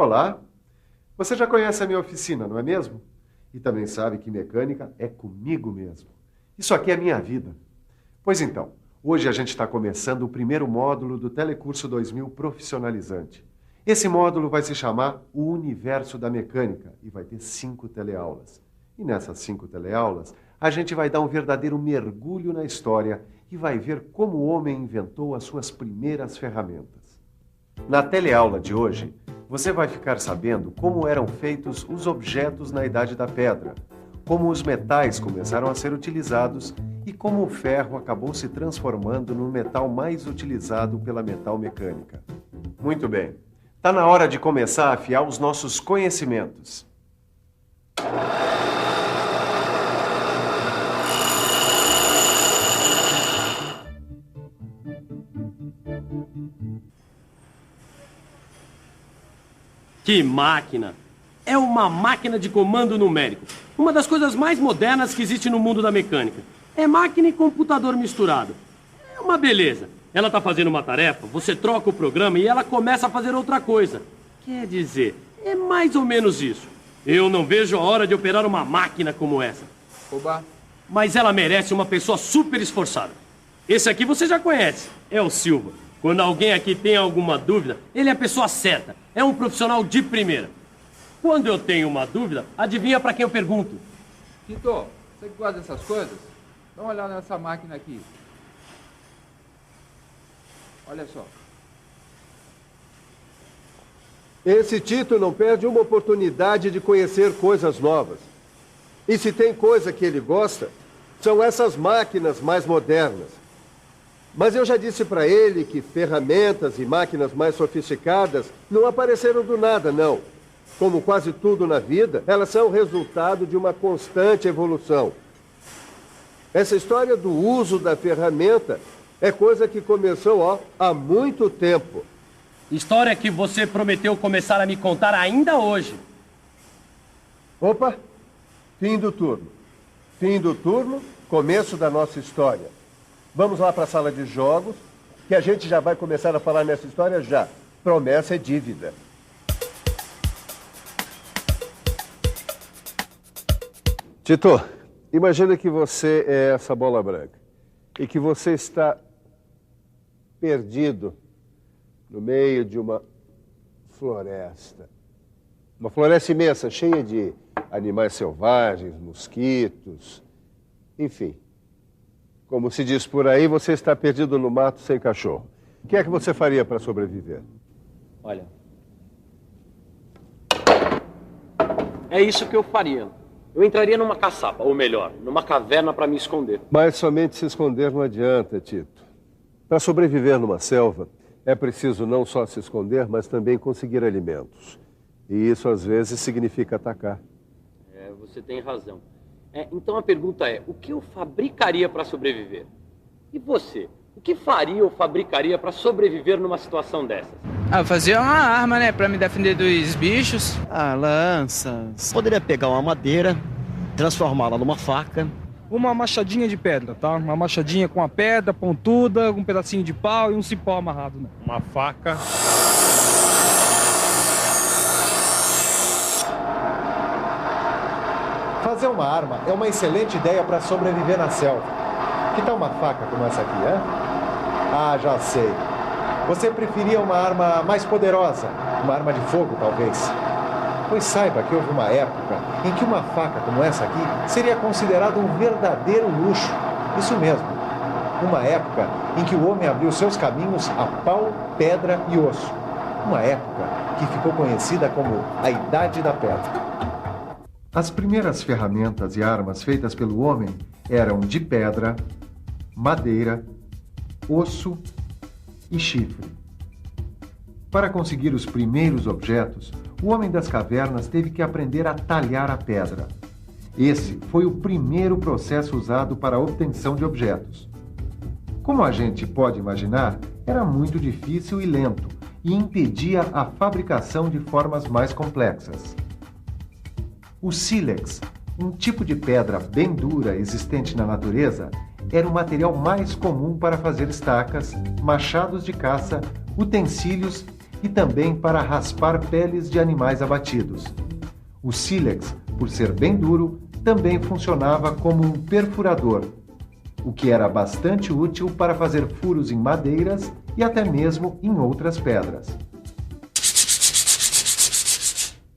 Olá! Você já conhece a minha oficina, não é mesmo? E também sabe que mecânica é comigo mesmo. Isso aqui é minha vida. Pois então, hoje a gente está começando o primeiro módulo do Telecurso 2000 Profissionalizante. Esse módulo vai se chamar O Universo da Mecânica e vai ter 5 teleaulas. E nessas 5 teleaulas, a gente vai dar um verdadeiro mergulho na história e vai ver como o homem inventou as suas primeiras ferramentas. Na teleaula de hoje, você vai ficar sabendo como eram feitos os objetos na Idade da Pedra, como os metais começaram a ser utilizados e como o ferro acabou se transformando no metal mais utilizado pela metalmecânica. Muito bem, está na hora de começar a afiar os nossos conhecimentos. Que máquina! É uma máquina de comando numérico. Uma das coisas mais modernas que existe no mundo da mecânica. É máquina e computador misturado. É uma beleza. Ela está fazendo uma tarefa, você troca o programa e ela começa a fazer outra coisa. Quer dizer, é mais ou menos isso. Eu não vejo a hora de operar uma máquina como essa. Oba! Mas ela merece uma pessoa super esforçada. Esse aqui você já conhece, é o Silva. Quando alguém aqui tem alguma dúvida, ele é a pessoa certa. É um profissional de primeira. Quando eu tenho uma dúvida, adivinha para quem eu pergunto? Tito, você que gosta dessas coisas? Dá uma olhada nessa máquina aqui. Olha só. Esse Tito não perde uma oportunidade de conhecer coisas novas. E se tem coisa que ele gosta, são essas máquinas mais modernas. Mas eu já disse para ele que ferramentas e máquinas mais sofisticadas não apareceram do nada, não. Como quase tudo na vida, elas são resultado de uma constante evolução. Essa história do uso da ferramenta é coisa que começou, há muito tempo. História que você prometeu começar a me contar ainda hoje. Opa! Fim do turno. Fim do turno, começo da nossa história. Vamos lá para a sala de jogos, que a gente já vai começar a falar nessa história já. Promessa é dívida. Tito, imagina que você é essa bola branca e que você está perdido no meio de uma floresta. Uma floresta imensa, cheia de animais selvagens, mosquitos, enfim. Como se diz por aí, você está perdido no mato sem cachorro. O que é que você faria para sobreviver? Olha, é isso que eu faria. Eu entraria numa caçapa, ou melhor, numa caverna para me esconder. Mas somente se esconder não adianta, Tito. Para sobreviver numa selva, é preciso não só se esconder, mas também conseguir alimentos. E isso, às vezes, significa atacar. Você tem razão. Então a pergunta é, o que eu fabricaria para sobreviver? E você? O que faria ou fabricaria para sobreviver numa situação dessas? Eu fazia uma arma, né, para me defender dos bichos. Lanças. Poderia pegar uma madeira, transformá-la numa faca. Uma machadinha de pedra, tá? Uma machadinha com a pedra pontuda, um pedacinho de pau e um cipó amarrado, né? Uma faca. Fazer uma arma é uma excelente ideia para sobreviver na selva. Que tal uma faca como essa aqui, hein? Ah, já sei. Você preferia uma arma mais poderosa, uma arma de fogo, talvez. Pois saiba que houve uma época em que uma faca como essa aqui seria considerada um verdadeiro luxo. Isso mesmo. Uma época em que o homem abriu seus caminhos a pau, pedra e osso. Uma época que ficou conhecida como a Idade da Pedra. As primeiras ferramentas e armas feitas pelo homem eram de pedra, madeira, osso e chifre. Para conseguir os primeiros objetos, o homem das cavernas teve que aprender a talhar a pedra. Esse foi o primeiro processo usado para a obtenção de objetos. Como a gente pode imaginar, era muito difícil e lento e impedia a fabricação de formas mais complexas. O sílex, um tipo de pedra bem dura existente na natureza, era o material mais comum para fazer estacas, machados de caça, utensílios e também para raspar peles de animais abatidos. O sílex, por ser bem duro, também funcionava como um perfurador, o que era bastante útil para fazer furos em madeiras e até mesmo em outras pedras.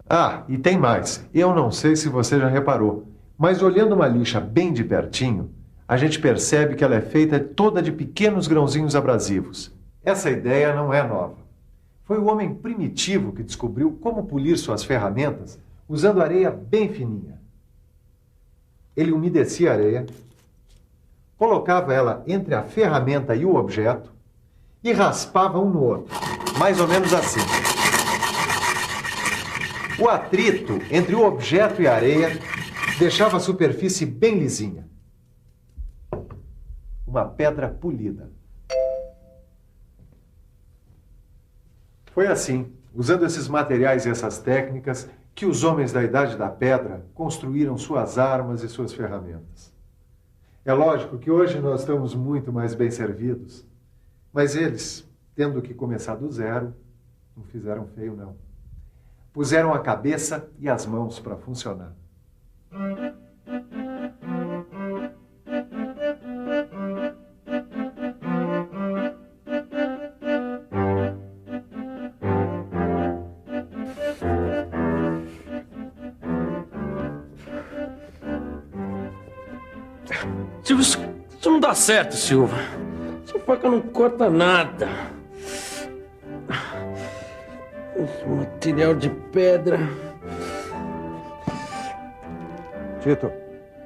Ah, e tem mais. Eu não sei se você já reparou, mas olhando uma lixa bem de pertinho, a gente percebe que ela é feita toda de pequenos grãozinhos abrasivos. Essa ideia não é nova. Foi o homem primitivo que descobriu como polir suas ferramentas usando areia bem fininha. Ele umedecia a areia, colocava ela entre a ferramenta e o objeto e raspava um no outro, mais ou menos assim. O atrito entre o objeto e a areia deixava a superfície bem lisinha. Uma pedra polida. Foi assim, usando esses materiais e essas técnicas, que os homens da Idade da Pedra construíram suas armas e suas ferramentas. É lógico que hoje nós estamos muito mais bem servidos, mas eles, tendo que começar do zero, não fizeram feio, não. Puseram a cabeça e as mãos para funcionar. Silvio, isso não dá certo, Silva. Essa faca não corta nada. Esse material de pedra.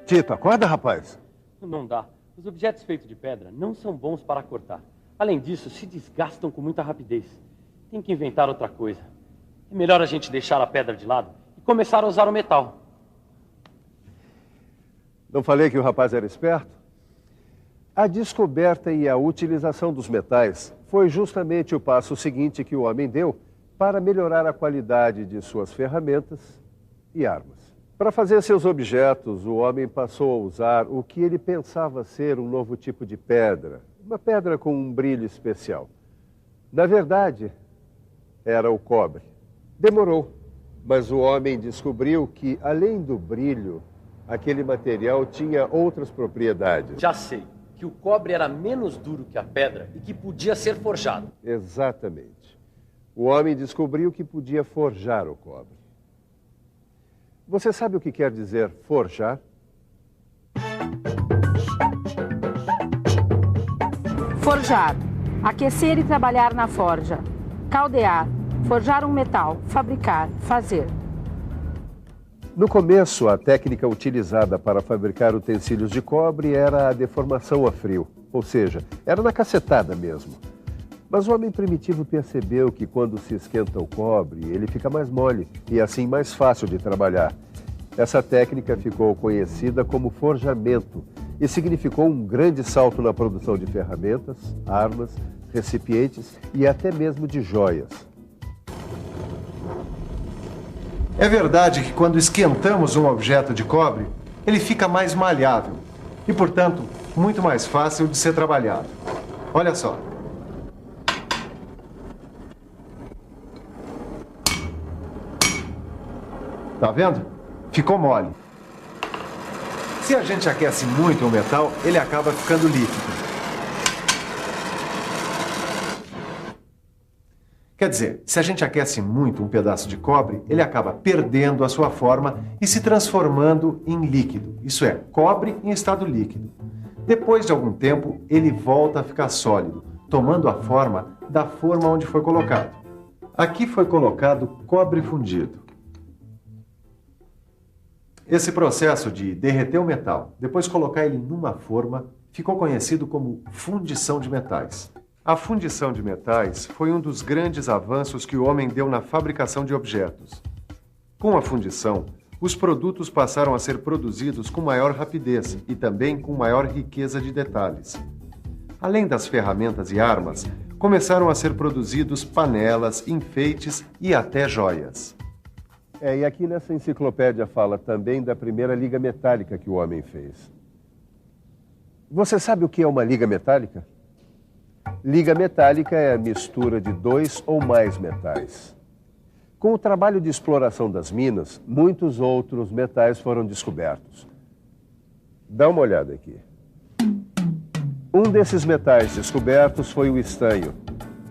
Tito, acorda, rapaz. Não dá. Os objetos feitos de pedra não são bons para cortar. Além disso, se desgastam com muita rapidez. Tem que inventar outra coisa. É melhor a gente deixar a pedra de lado e começar a usar o metal. Não falei que o rapaz era esperto? A descoberta e a utilização dos metais foi justamente o passo seguinte que o homem deu para melhorar a qualidade de suas ferramentas e armas. Para fazer seus objetos, o homem passou a usar o que ele pensava ser um novo tipo de pedra, uma pedra com um brilho especial. Na verdade, era o cobre. Demorou, mas o homem descobriu que, além do brilho, aquele material tinha outras propriedades. Já sei que o cobre era menos duro que a pedra e que podia ser forjado. Exatamente. O homem descobriu que podia forjar o cobre. Você sabe o que quer dizer forjar? Forjar. Aquecer e trabalhar na forja. Caldear. Forjar um metal. Fabricar. Fazer. No começo, a técnica utilizada para fabricar utensílios de cobre era a deformação a frio, ou seja, era na cacetada mesmo. Mas o homem primitivo percebeu que quando se esquenta o cobre, ele fica mais mole e assim mais fácil de trabalhar. Essa técnica ficou conhecida como forjamento e significou um grande salto na produção de ferramentas, armas, recipientes e até mesmo de joias. É verdade que quando esquentamos um objeto de cobre, ele fica mais maleável e, portanto, muito mais fácil de ser trabalhado. Olha só. Tá vendo? Ficou mole. Se a gente aquece muito o metal, ele acaba ficando líquido. Quer dizer, se a gente aquece muito um pedaço de cobre, ele acaba perdendo a sua forma e se transformando em líquido. Isso é, cobre em estado líquido. Depois de algum tempo, ele volta a ficar sólido, tomando a forma da forma onde foi colocado. Aqui foi colocado cobre fundido. Esse processo de derreter o metal, depois colocar ele numa forma, ficou conhecido como fundição de metais. A fundição de metais foi um dos grandes avanços que o homem deu na fabricação de objetos. Com a fundição, os produtos passaram a ser produzidos com maior rapidez e também com maior riqueza de detalhes. Além das ferramentas e armas, começaram a ser produzidos panelas, enfeites e até joias. E aqui nessa enciclopédia fala também da primeira liga metálica que o homem fez. Você sabe o que é uma liga metálica? Liga metálica é a mistura de 2 ou mais metais. Com o trabalho de exploração das minas, muitos outros metais foram descobertos. Dá uma olhada aqui. Um desses metais descobertos foi o estanho.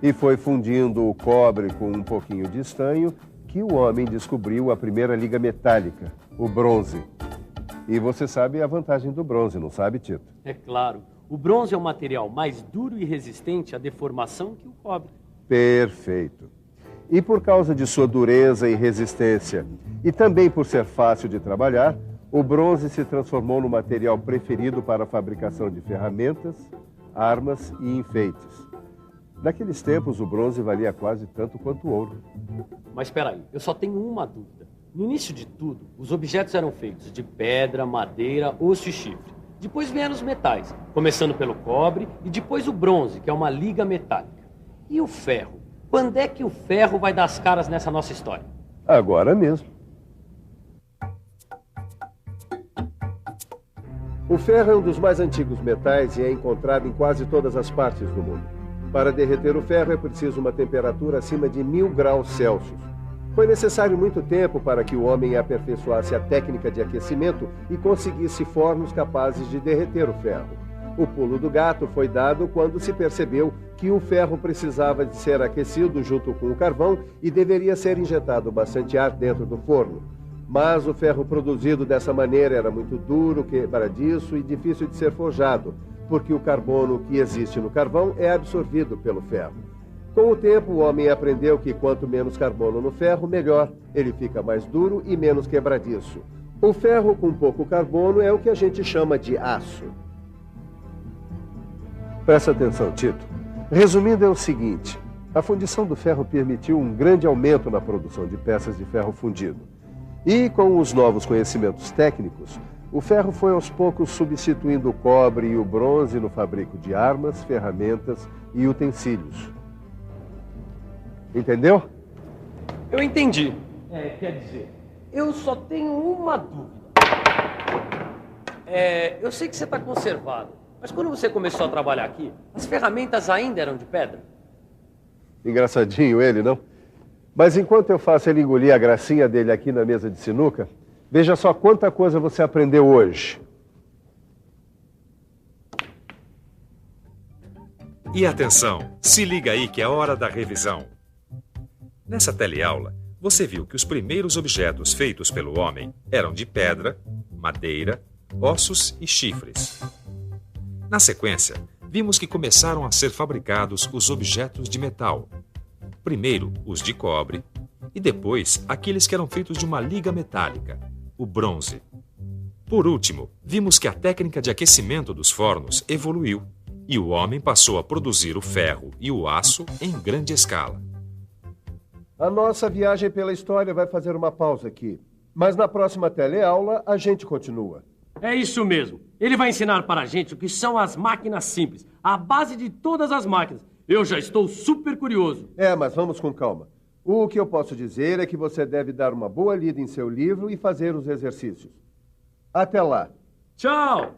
E foi fundindo o cobre com um pouquinho de estanho que o homem descobriu a primeira liga metálica, o bronze. E você sabe a vantagem do bronze, não sabe, Tito? É claro. O bronze é um material mais duro e resistente à deformação que o cobre. Perfeito. E por causa de sua dureza e resistência, e também por ser fácil de trabalhar, o bronze se transformou no material preferido para a fabricação de ferramentas, armas e enfeites. Naqueles tempos, o bronze valia quase tanto quanto o ouro. Mas espera aí, eu só tenho uma dúvida. No início de tudo, os objetos eram feitos de pedra, madeira, osso e chifre. Depois vieram os metais, começando pelo cobre e depois o bronze, que é uma liga metálica. E o ferro? Quando é que o ferro vai dar as caras nessa nossa história? Agora mesmo. O ferro é um dos mais antigos metais e é encontrado em quase todas as partes do mundo. Para derreter o ferro é preciso uma temperatura acima de 1000 graus Celsius. Foi necessário muito tempo para que o homem aperfeiçoasse a técnica de aquecimento e conseguisse fornos capazes de derreter o ferro. O pulo do gato foi dado quando se percebeu que o ferro precisava de ser aquecido junto com o carvão e deveria ser injetado bastante ar dentro do forno. Mas o ferro produzido dessa maneira era muito duro, quebradiço e difícil de ser forjado, porque o carbono que existe no carvão é absorvido pelo ferro. Com o tempo, o homem aprendeu que quanto menos carbono no ferro, melhor. Ele fica mais duro e menos quebradiço. O ferro com pouco carbono é o que a gente chama de aço. Presta atenção, Tito. Resumindo, é o seguinte. A fundição do ferro permitiu um grande aumento na produção de peças de ferro fundido. E com os novos conhecimentos técnicos, o ferro foi aos poucos substituindo o cobre e o bronze no fabrico de armas, ferramentas e utensílios. Entendeu? Eu entendi. Quer dizer, eu só tenho uma dúvida. Eu sei que você está conservado, mas quando você começou a trabalhar aqui, as ferramentas ainda eram de pedra? Engraçadinho ele, não? Mas enquanto eu faço ele engolir a gracinha dele aqui na mesa de sinuca, veja só quanta coisa você aprendeu hoje. E atenção, se liga aí que é hora da revisão. Nessa teleaula, você viu que os primeiros objetos feitos pelo homem eram de pedra, madeira, ossos e chifres. Na sequência, vimos que começaram a ser fabricados os objetos de metal. Primeiro, os de cobre, e depois, aqueles que eram feitos de uma liga metálica, o bronze. Por último, vimos que a técnica de aquecimento dos fornos evoluiu, e o homem passou a produzir o ferro e o aço em grande escala. A nossa viagem pela história vai fazer uma pausa aqui. Mas na próxima teleaula, a gente continua. É isso mesmo. Ele vai ensinar para a gente o que são as máquinas simples, a base de todas as máquinas. Eu já estou super curioso. Mas vamos com calma. O que eu posso dizer é que você deve dar uma boa lida em seu livro e fazer os exercícios. Até lá. Tchau!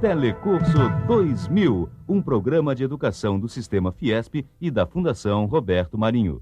Telecurso 2000, um programa de educação do Sistema Fiesp e da Fundação Roberto Marinho.